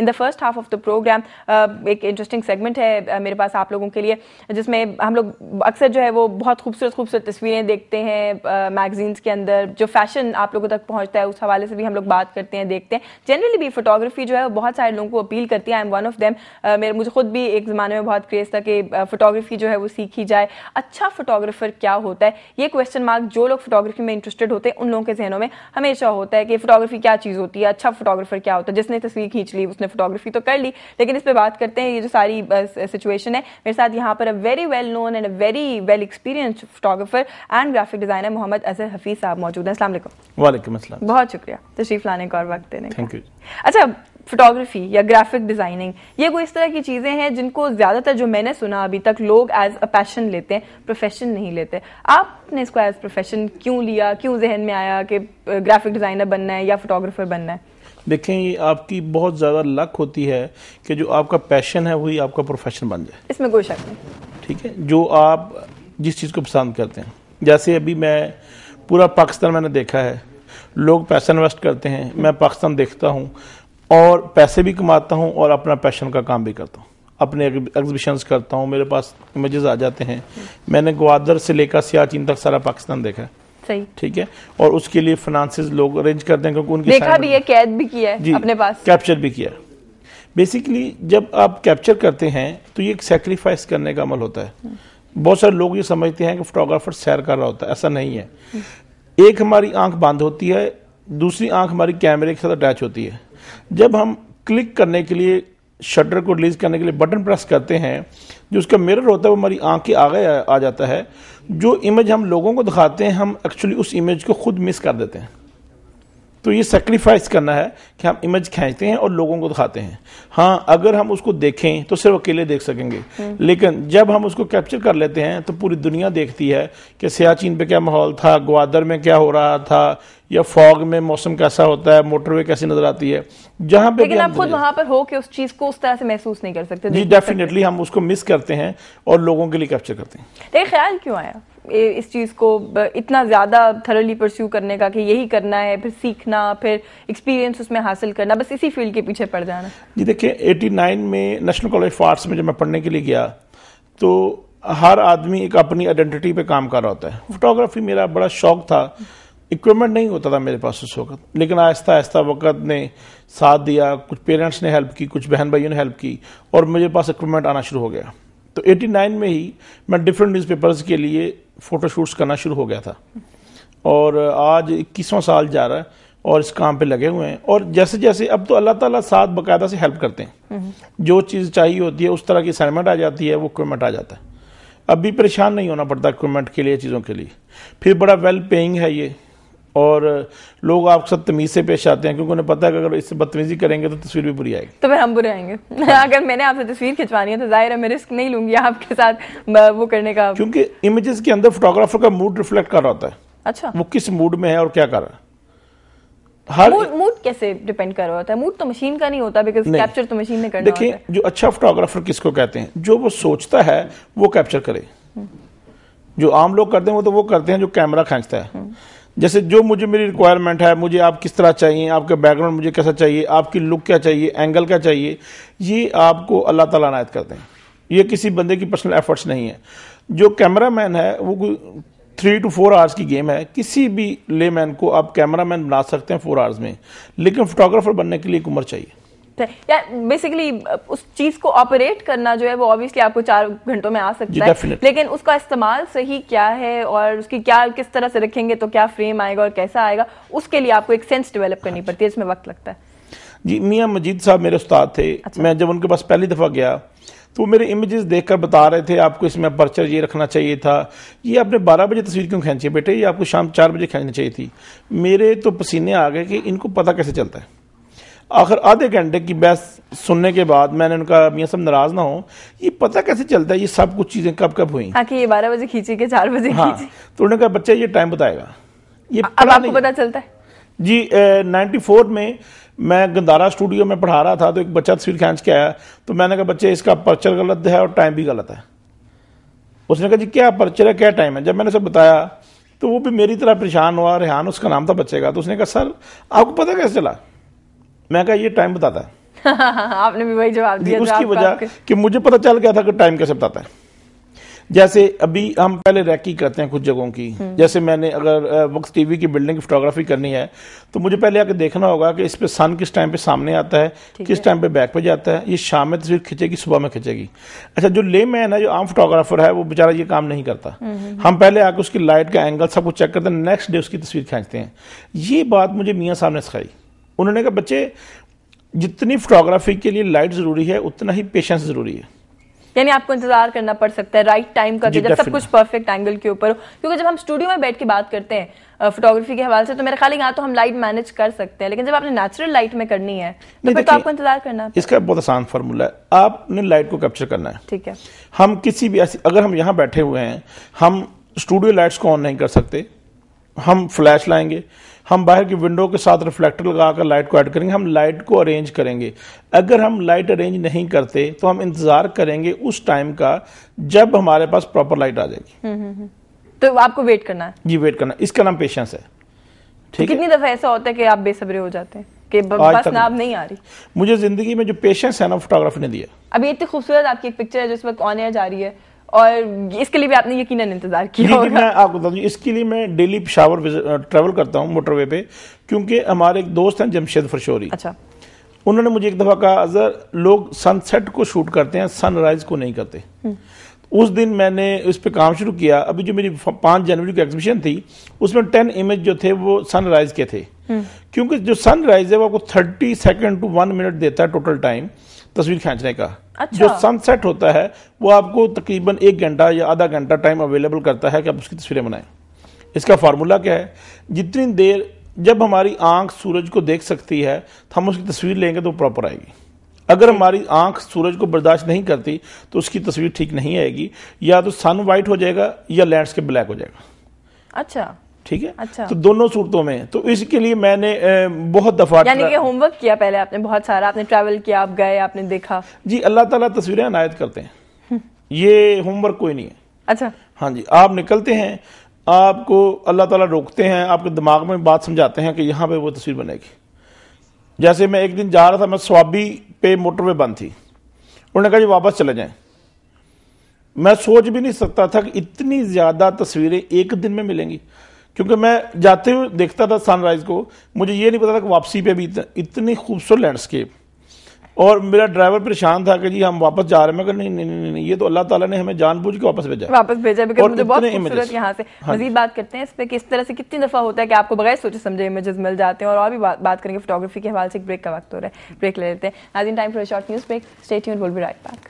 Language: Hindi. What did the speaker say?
In the first half of the program एक इंटरेस्टिंग सेगमेंट है मेरे पास आप लोगों के लिए, जिसमें हम लोग अक्सर जो है वो बहुत खूबसूरत तस्वीरें देखते हैं मैगजीन्स के अंदर, जो फैशन आप लोगों तक पहुंचता है उस हवाले से भी हम लोग बात करते हैं, देखते हैं। जनरली भी फोटोग्राफी जो है बहुत सारे लोगों को अपील करती है। I am one of them. मुझे खुद भी एक ज़माने में बहुत क्रेज़ था कि फोटोग्राफी जो है वो सीखी जाए। अच्छा फोटोग्राफर क्या होता है, ये क्वेश्चन मार्क जो लोग फोटोग्राफी में इंटरेस्टेड होते हैं उन लोगों के जहनों में हमेशा होता है कि फोटोग्राफी क्या चीज़ होती है, अच्छा फोटोग्राफर क्या होता है। जिसने तस्वीर खींच ली उसने फोटोग्राफी तो कर ली, लेकिन इस पर बात करते हैं। ये जो सारी सिचुएशन है, मेरे साथ यहाँ पर a very well known and a very well experienced photographer and graphic designer Mohammad Azhar Hafeez साहब मौजूद हैं। अस्सलाम वालेकुम। वालेकुम अस्सलाम। बहुत शुक्रिया तशरीफ लाने का और वक्त देने का। Thank you. अच्छा, फोटोग्राफी या ग्राफिक डिजाइनिंग ये कोई इस तरह की चीजें हैं जिनको ज्यादातर जो मैंने सुना अभी तक लोग एज अ पैशन लेते हैं, प्रोफेशन नहीं लेते। आपने इसको एज प्रोफेशन क्यों लिया, क्यों जहन में आया कि ग्राफिक डिजाइनर बनना है या फोटोग्राफर बनना है? देखें, ये आपकी बहुत ज़्यादा लक होती है कि जो आपका पैशन है वही आपका प्रोफेशन बन जाए, इसमें कोई शक नहीं। ठीक है, जो आप जिस चीज़ को पसंद करते हैं। जैसे अभी मैं पूरा पाकिस्तान मैंने देखा है, लोग पैसा इन्वेस्ट करते हैं, मैं पाकिस्तान देखता हूँ और पैसे भी कमाता हूँ और अपना पैशन का काम भी करता हूँ। अपने एग्जीबिशंस करता हूँ, मेरे पास इमेजेस आ जाते हैं। मैंने ग्वादर से लेकर सियाचिन तक सारा पाकिस्तान देखा है, सही, ठीक है, और उसके लिए फाइनेंसेस लोग अरेंज करते हैं क्योंकि उनकी देखा भी है, कैद भी किया है अपने पास, कैप्चर भी किया। बेसिकली जब आप कैप्चर करते हैं तो ये एक सेक्रीफाइस करने का अमल होता है। बहुत सारे लोग ये समझते हैं कि फोटोग्राफर सैर कर रहा होता है, ऐसा नहीं है। एक हमारी आंख बंद होती है, दूसरी आंख हमारी कैमरे के साथ अटैच होती है। जब हम क्लिक करने के लिए, शटर को रिलीज करने के लिए बटन प्रेस करते हैं, जो उसका मिरर होता है वो हमारी आंख के आगे आ जाता है। जो इमेज हम लोगों को दिखाते हैं, हम एक्चुअली उस इमेज को खुद मिस कर देते हैं। तो ये सेक्रीफाइस करना है कि हम इमेज खींचते हैं और लोगों को दिखाते हैं। हाँ, अगर हम उसको देखें तो सिर्फ अकेले देख सकेंगे, लेकिन जब हम उसको कैप्चर कर लेते हैं तो पूरी दुनिया देखती है कि सियाचिन पे क्या माहौल था, ग्वादर में क्या हो रहा था, या फॉग में मौसम कैसा होता है, मोटरवे कैसी नजर आती है, जहां पे। लेकिन आप खुद वहां पर हो के उस चीज को उस तरह से महसूस नहीं कर सकते। जी डेफिनेटली हम उसको मिस करते हैं और लोगों के लिए कैप्चर करते हैं। लेकिन ख्याल क्यों आया इस चीज को इतना ज्यादा थरली परस्यू करने का कि यही करना है, फिर सीखना, फिर एक्सपीरियंस उसमें हासिल करना, बस इसी फील्ड के पीछे पड़ जाना? जी देखिए, 89 में नेशनल कॉलेज ऑफ आर्ट्स में जब मैं पढ़ने के लिए गया तो हर आदमी एक अपनी आइडेंटिटी पे काम कर रहा होता है। फोटोग्राफी मेरा बड़ा शौक था, इक्विपमेंट नहीं होता था मेरे पास उस वक्त, लेकिन आहिस्ता आहिस्ता वक्त ने साथ दिया। कुछ पेरेंट्स ने हेल्प की, कुछ बहन भाइयों ने हेल्प की और मेरे पास इक्विपमेंट आना शुरू हो गया। तो 89 में ही मैं डिफरेंट न्यूज़पेपर्स के लिए फ़ोटोशूट्स करना शुरू हो गया था और आज 21वां साल जा रहा है और इस काम पे लगे हुए हैं। और जैसे जैसे अब तो अल्लाह ताला साथ बाकायदा से हेल्प करते हैं, जो चीज़ चाहिए होती है उस तरह की असाइनमेंट आ जाती है, वो इक्विपमेंट आ जाता है। अब भी परेशान नहीं होना पड़ता इक्विपमेंट के लिए, चीज़ों के लिए। फिर बड़ा वेल पेइंग है ये, और लोग आपके साथ तमीज से पेश आते हैं क्योंकि उन्हें पता है कि अगर इससे बदतमीजी करेंगे तो तस्वीर भी बुरी आएगी। तो फिर हम बुरे आएंगे। अगर मैंने आपसे तस्वीर खिंचवानी है तो जाहिर है मैं रिस्क नहीं लूंगी आपके साथ वो करने का, क्योंकि इमेजेस के अंदर फोटोग्राफर का मूड रिफ्लेक्ट कर रहा होता है। अच्छा, वो किस मूड में है और क्या कर रहा है। मूड कैसे डिपेंड कर रहा होता है? मूड तो मशीन का नहीं होता, बिकॉज़ कैप्चर तो मशीन ने करना होता है। देखिए, जो अच्छा फोटोग्राफर किसको कहते हैं? जो वो सोचता है वो कैप्चर करे। जो आम लोग करते हैं वो तो वो करते हैं जो कैमरा खींचता है। जैसे जो मुझे, मेरी रिक्वायरमेंट है, मुझे आप किस तरह चाहिए, आपका बैकग्राउंड मुझे कैसा चाहिए, आपकी लुक क्या चाहिए, एंगल क्या चाहिए, ये आपको अल्लाह ताला इनायत करते हैं। ये किसी बंदे की पर्सनल एफर्ट्स नहीं है। जो कैमरामैन है वो 3 to 4 आवर्स की गेम है। किसी भी लेमैन को आप कैमरामैन बना सकते हैं 4 आवर्स में, लेकिन फोटोग्राफर बनने के लिए एक उम्र चाहिए। या बेसिकली उस चीज को ऑपरेट करना जो है वो ऑब्वियसली आपको 4 घंटों में आ सकता है, लेकिन उसका इस्तेमाल सही क्या है और उसकी क्या किस तरह से रखेंगे तो क्या फ्रेम आएगा और कैसा आएगा, उसके लिए आपको एक सेंस डेवलप करनी पड़ती है, इसमें वक्त लगता है। जी, मियां मजीद साहब मेरे उस्ताद थे। अच्छा। मैं जब उनके पास पहली दफा गया तो मेरे इमेजेस देखकर बता रहे थे आपको इसमें अपर्चर ये रखना चाहिए था, ये आपने 12 बजे तस्वीर क्यों खींची बेटे, ये आपको शाम 4 बजे खींचनी चाहिए थी। मेरे तो पसीने आ गए कि इनको पता कैसे चलता है। आखिर आधे घंटे की बहस सुनने के बाद मैंने उनका, मियां साहब नाराज ना हो, ये पता कैसे चलता है ये सब कुछ चीजें कब कब हुई? हाँ, कि ये 12 बजे खींची के 4 बजे हाँ, खींची। तो उन्होंने कहा बच्चा ये टाइम बताएगा। ये अब आपको पता चलता है? जी, 94 में मैं गंदारा स्टूडियो में पढ़ा रहा था तो एक बच्चा तस्वीर खींच के आया, तो मैंने कहा बच्चे इसका पर्चर गलत है और टाइम भी गलत है। उसने कहा जी क्या पर्चर है, क्या टाइम है? जब मैंने सब बताया तो वो भी मेरी तरह परेशान हुआ। रेहान उसका नाम था बच्चे का। तो उसने कहा सर आपको पता कैसे चला? मैं कहा ये टाइम बताता है। आपने भी वही जवाब दिया उसकी वजह कि मुझे पता चल गया था कि टाइम कैसे बताता है। जैसे अभी हम पहले रैकी करते हैं कुछ जगहों की, जैसे मैंने अगर वक्त टीवी की बिल्डिंग की फोटोग्राफी करनी है तो मुझे पहले आके देखना होगा कि इस पे सन किस टाइम पे सामने आता है, किस टाइम पे बैक पे जाता है, ये शाम में तस्वीर खींचेगी सुबह में खींचेगी। अच्छा, जो लेमैन है, जो आम फोटोग्राफर है, वो बेचारा ये काम नहीं करता। हम पहले आके उसकी लाइट का एंगल सब कुछ चेक करते हैं, नेक्स्ट डे उसकी तस्वीर खींचते हैं। ये बात मुझे मियाँ साहब ने सिखाई। उन्होंने कहा बच्चे, जितनी फोटोग्राफी के लिए लाइट जरूरी है उतना ही पेशेंस जरूरी है। यानी आपको इंतजार करना पड़ सकता है राइट टाइम का, जब सब कुछ परफेक्ट एंगल के ऊपर हो। क्योंकि जब हम स्टूडियो में बैठ के बात करते हैं फोटोग्राफी के हवाले से तो मेरे ख्याल यहाँ तो हम लाइट मैनेज कर सकते हैं, लेकिन जब आपने नेचुरल लाइट में करनी है तो फिर तो आपको इंतजार करना है। इसका बहुत आसान फार्मूला है, आपने लाइट को कैप्चर करना है। ठीक है, हम किसी भी ऐसी, अगर हम यहाँ बैठे हुए हैं, हम स्टूडियो लाइट्स को ऑन नहीं कर सकते, हम फ्लैश लाएंगे, हम बाहर की विंडो के साथ रिफ्लेक्टर लगाकर लाइट को ऐड करेंगे, हम लाइट को अरेंज करेंगे। अगर हम लाइट अरेंज नहीं करते तो हम इंतजार करेंगे उस टाइम का जब हमारे पास प्रॉपर लाइट आ जाएगी। तो आपको वेट करना है। जी, वेट करना, इसका नाम पेशेंस है। ठीक है, कितनी दफा ऐसा होता है कि आप बेसब्रे हो जाते हैं कि बस नाम नहीं आ रही? मुझे जिंदगी में जो पेशेंस है ना, फोटोग्राफी ने दिया। अभी इतनी खूबसूरत आपकी एक पिक्चर है जो इस वक्त ऑन एयर जा रही है, और इसके लिए भी आपने यकीनन इंतजार किया होगा। मैं आपको बता दूं, इसके लिए मैं डेली पेशावर ट्रैवल करता हूं मोटरवे पे, क्योंकि हमारे एक दोस्त हैं जमशेद फरशोरी। अच्छा। उन्होंने मुझे एक दफा कहा, अजहर, लोग सनसेट को शूट करते हैं, सनराइज को नहीं करते। उस दिन मैंने इस पे काम शुरू किया। अभी जो मेरी 5 जनवरी की एग्जीबिशन थी उसमें 10 इमेज जो थे वो सनराइज के थे, क्योंकि जो सनराइज है वो आपको 30 सेकंड टू 1 मिनट देता है टोटल टाइम तस्वीर खींचने का। अच्छा। जो सनसेट होता है वो आपको तकरीबन 1 घंटा या आधा घंटा टाइम अवेलेबल करता है कि आप उसकी तस्वीरें बनाएं। इसका फार्मूला क्या है, जितनी देर जब हमारी आंख सूरज को देख सकती है तो हम उसकी तस्वीर लेंगे तो प्रॉपर आएगी। अगर हमारी आंख सूरज को बर्दाश्त नहीं करती तो उसकी तस्वीर ठीक नहीं आएगी, या तो सन वाइट हो जाएगा या लैंडस्केप ब्लैक हो जाएगा। अच्छा, ठीक है। अच्छा। तो दोनों सूरतों में, तो इसके लिए मैंने बहुत दफा, यानी कि होमवर्क किया पहले आपने बहुत सारा, आपने ट्रैवल किया, आप गए, आपने देखा। जी, अल्लाह ताला तस्वीरें अनायत करते हैं, ये होमवर्क कोई नहीं है। अच्छा। हाँ जी, आप निकलते हैं, आपको अल्लाह ताला रोकते हैं, आपके दिमाग में बात समझाते हैं कि यहाँ पे वो तस्वीर बनेगी। जैसे मैं एक दिन जा रहा था, मैं स्वाबी पे मोटरवे बंद थी, उन्होंने कहा जी वापस चले जाएं। मैं सोच भी नहीं सकता था कि इतनी ज्यादा तस्वीरें एक दिन में मिलेंगी, क्योंकि मैं जाते हुए देखता था सनराइज को, मुझे ये नहीं पता था कि वापसी पे भी इतनी खूबसूरत लैंडस्केप। और मेरा ड्राइवर परेशान था कि जी हम वापस जा रहे हैं। मैं कहा नहीं नहीं नहीं, ये तो अल्लाह ताला ने हमें जानबूझ के वापस भेजा बिकॉज़ मुझे बहुत खूबसूरत यहाँ से मजीद बात करते हैं इस पे कि इस तरह से कितनी दफा होता है कि आपको बगैर सोचे समझे इमेजेस मिल जाते हैं। और भी बात करेंगे फोटोग्राफी के हवाले से। एक ब्रेक का वक्त हो रहा है, ब्रेक ले लेते हैं। नाज़रीन, time for a short news break. Stay tuned, will be right back.